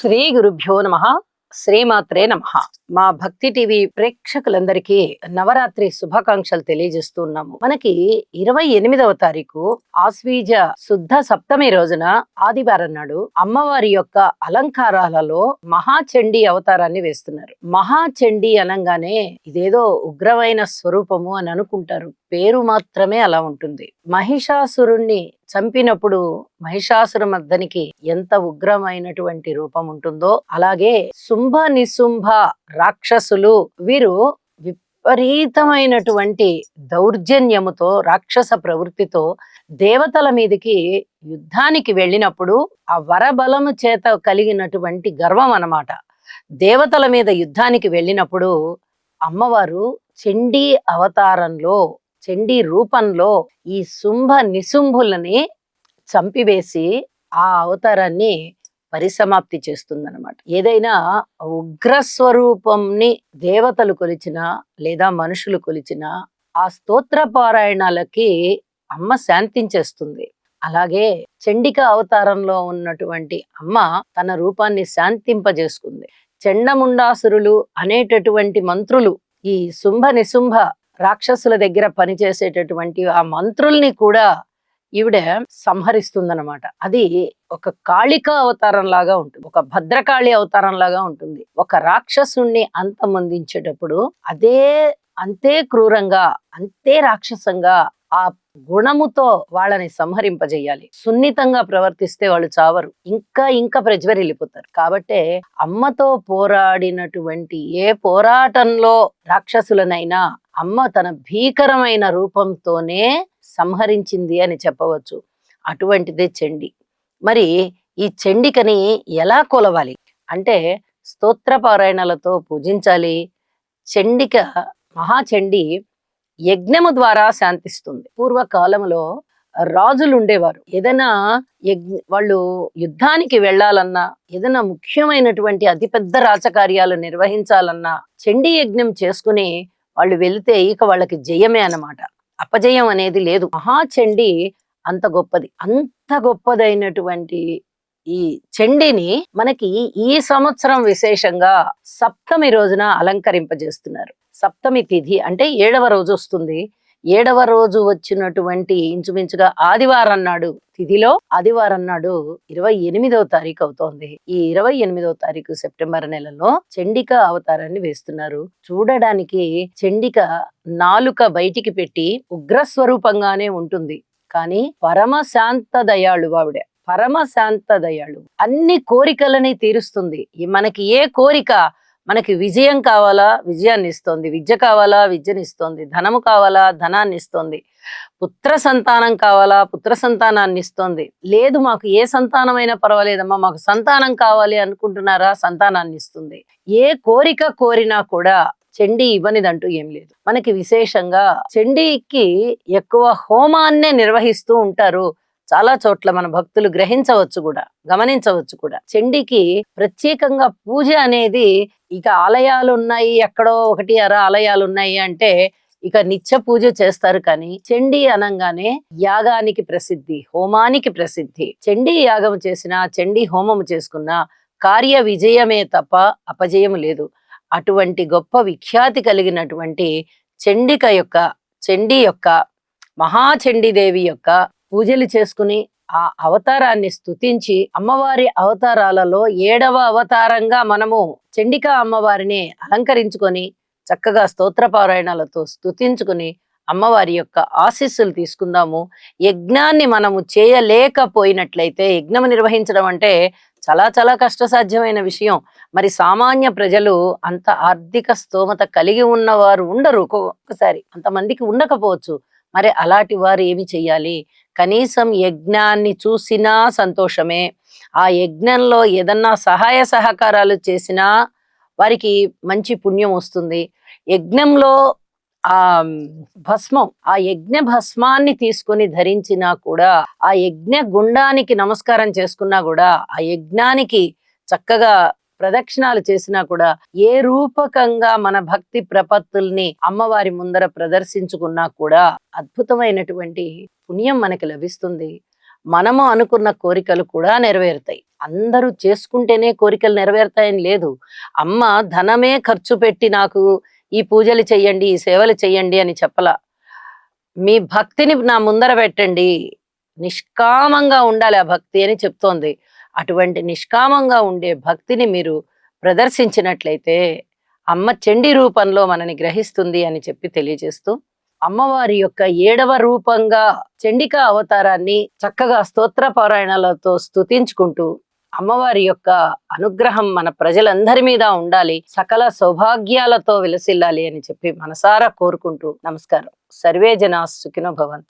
శ్రీ గురుభ్యో నమః. శ్రీమాత్రే నమః. మా భక్తి టీవీ ప్రేక్షకులందరికీ నవరాత్రి శుభాకాంక్షలు తెలియజేస్తూ ఉన్నాము. మనకి 28వ తారీఖు ఆశ్వీజ శుద్ధ సప్తమి రోజున ఆదివారం నాడు అమ్మవారి యొక్క అలంకారాలలో మహాచండీ అవతారాన్ని వేస్తున్నారు. మహాచండీ అనగానే ఇదేదో ఉగ్రమైన స్వరూపము అని అనుకుంటారు. పేరు మాత్రమే అలా ఉంటుంది. మహిషాసురుణ్ణి చంపినప్పుడు మహిషాసుర మర్దనికి ఎంత ఉగ్రమైనటువంటి రూపం ఉంటుందో అలాగే శుంభ నిశుంభ రాక్షసులు వీరు విపరీతమైనటువంటి దౌర్జన్యముతో రాక్షస ప్రవృత్తితో దేవతల మీదకి యుద్ధానికి వెళ్ళినప్పుడు ఆ వరబలము చేత కలిగినటువంటి గర్వం అన్నమాట. దేవతల మీద యుద్ధానికి వెళ్ళినప్పుడు అమ్మవారు చండీ అవతారంలో చండీ రూపంలో ఈ శుంభ నిశుంభులని చంపివేసి ఆ అవతారాన్ని పరిసమాప్తి చేస్తుందన్నమాట. ఏదైనా ఉగ్రస్వరూపంని దేవతలు కొలిచిన లేదా మనుషులు కొలిచిన ఆ స్తోత్ర పారాయణాలకి అమ్మ శాంతించేస్తుంది. అలాగే చండిక అవతారంలో ఉన్నటువంటి అమ్మ తన రూపాన్ని శాంతింపజేసుకుంది. చండముండాసురులు అనేటటువంటి మంత్రులు ఈ శుంభ నిశుంభ రాక్షసుల దగ్గర పనిచేసేటటువంటి ఆ మంత్రుల్ని కూడా ఈవిడ సంహరిస్తుందన్నమాట. అది ఒక కాళికా అవతారం లాగా ఉంటుంది, ఒక భద్రకాళి అవతారం లాగా ఉంటుంది. ఒక రాక్షసుణ్ణి అంతమొందించేటప్పుడు అంతే క్రూరంగా అంతే రాక్షసంగా ఆ గుణముతో వాళ్ళని సంహరింపజేయాలి. సున్నితంగా ప్రవర్తిస్తే వాళ్ళు చావరు, ఇంకా ప్రజ్వరిల్లిపోతారు. కాబట్టే అమ్మతో పోరాడినటువంటి ఏ పోరాటంలో రాక్షసులనైనా అమ్మ తన భీకరమైన రూపంతోనే సంహరించింది అని చెప్పవచ్చు. అటువంటిదే చండి. మరి ఈ చండికని ఎలా కొలవాలి అంటే స్తోత్ర పారాయణలతో పూజించాలి. చండిక మహాచండి యజ్ఞము ద్వారా శాంతిస్తుంది. పూర్వకాలంలో రాజులు ఉండేవారు. ఏదైనా వాళ్ళు యుద్ధానికి వెళ్ళాలన్నా ఏదైనా ముఖ్యమైనటువంటి అతిపెద్ద రాజకార్యాలు నిర్వహించాలన్నా చండీ యజ్ఞం చేసుకుని వాళ్ళు వెళితే ఇక వాళ్ళకి జయమే అన్నమాట. అపజయం అనేది లేదు. మహాచండి అంత గొప్పది. అంత గొప్పదైనటువంటి ఈ చండిని మనకి ఈ సంవత్సరం విశేషంగా సప్తమి రోజున అలంకరింపజేస్తున్నారు. సప్తమి తిథి అంటే 7వ రోజు వస్తుంది. 7వ రోజు వచ్చినటువంటి ఇంచుమించుగా ఆదివారం నాడు తిథిలో ఆదివారం నాడు 28వ తారీఖు అవుతోంది. ఈ 28వ తారీఖు సెప్టెంబర్ నెలలో చండిక అవతారాన్ని వేస్తున్నారు. చూడడానికి చండిక నాలుక బయటికి పెట్టి ఉగ్రస్వరూపంగానే ఉంటుంది, కానీ పరమశాంత దయాళు ఆవిడ. పరమశాంత దయాళు, అన్ని కోరికలని తీరుస్తుంది. మనకి ఏ కోరిక, మనకి విజయం కావాలా విజయాన్ని ఇస్తోంది, విద్య కావాలా విద్యని ఇస్తోంది, ధనము కావాలా ధనాన్ని ఇస్తోంది, పుత్ర సంతానం కావాలా పుత్ర సంతానాన్ని ఇస్తోంది. లేదు మాకు ఏ సంతానమైనా పర్వాలేదమ్మా మాకు సంతానం కావాలి అనుకుంటున్నారా సంతానాన్ని ఇస్తుంది. ఏ కోరిక కోరినా కూడా చండీ ఇవ్వనిదంటూ ఏం లేదు. మనకి విశేషంగా చండీకి ఎక్కువ హోమాన్నే నిర్వహిస్తూ ఉంటారు. చాలా చోట్ల మన భక్తులు గ్రహించవచ్చు కూడా, గమనించవచ్చు కూడా. చండీకి ప్రత్యేకంగా పూజ అనేది ఇక ఆలయాలు ఉన్నాయి, ఎక్కడో ఒకటి ఆలయాలు ఉన్నాయి అంటే ఇక నిత్య పూజ చేస్తారు. కానీ చండీ అనంగానే యాగానికి ప్రసిద్ధి, హోమానికి ప్రసిద్ధి. చండీ యాగం చేసినా చండీ హోమము చేసుకున్నా కార్య విజయమే తప్ప అపజయం లేదు. అటువంటి గొప్ప విఖ్యాతి కలిగినటువంటి చండీ యొక్క మహాచండీదేవి యొక్క పూజలు చేసుకుని ఆ అవతారాన్ని స్తుతించి అమ్మవారి అవతారాలలో 7వ అవతారంగా మనము చండికా అమ్మవారిని అలంకరించుకొని చక్కగా స్తోత్ర పారాయణాలతో స్తుతించుకుని అమ్మవారి యొక్క ఆశీస్సులు తీసుకుందాము. యజ్ఞాన్ని మనము చేయలేకపోయినట్లయితే, యజ్ఞం నిర్వహించడం అంటే చాలా చాలా కష్టసాధ్యమైన విషయం. మరి సామాన్య ప్రజలు అంత ఆర్థిక స్తోమత కలిగి ఉన్నవారు ఉండరు, ఒక్కొక్కసారి అంతమందికి ఉండకపోవచ్చు. మరి అలాంటి వారు ఏమి చెయ్యాలి? కనీసం యజ్ఞాన్ని చూసినా సంతోషమే. ఆ యజ్ఞంలో ఏదన్నా సహాయ సహకారాలు చేసినా వారికి మంచి పుణ్యం వస్తుంది. యజ్ఞంలో ఆ యజ్ఞ భస్మాన్ని తీసుకొని ధరించినా కూడా, ఆ యజ్ఞ గుండానికి నమస్కారం చేసుకున్నా కూడా, ఆ యజ్ఞానికి చక్కగా ప్రదక్షిణాలు చేసినా కూడా, ఏ రూపకంగా మన భక్తి ప్రపత్తుల్ని అమ్మవారి ముందర ప్రదర్శించుకున్నా కూడా అద్భుతమైనటువంటి పుణ్యం మనకి లభిస్తుంది. మనము అనుకున్న కోరికలు కూడా నెరవేరుతాయి. అందరూ చేసుకుంటేనే కోరికలు నెరవేరుతాయని లేదు. అమ్మ ధనమే ఖర్చు పెట్టి నాకు ఈ పూజలు చెయ్యండి, ఈ సేవలు చెయ్యండి అని చెప్పలా. మీ భక్తిని నా ముందర పెట్టండి. నిష్కామంగా ఉండాలి ఆ భక్తి అని చెప్తోంది. అటువంటి నిష్కామంగా ఉండే భక్తిని మీరు ప్రదర్శించినట్లయితే అమ్మ చండీ రూపంలో మనని గ్రహిస్తుంది అని చెప్పి తెలియజేస్తూ, అమ్మవారి యొక్క 7వ రూపంగా చండికా అవతారాన్ని చక్కగా స్తోత్ర పారాయణాలతో స్తుతించుకుంటూ, అమ్మవారి యొక్క అనుగ్రహం మన ప్రజలందరి మీద ఉండాలి, సకల సౌభాగ్యాలతో విలసిల్లాలి అని చెప్పి మనసారా కోరుకుంటూ నమస్కారం. సర్వే జనా సుఖినో భవంతు.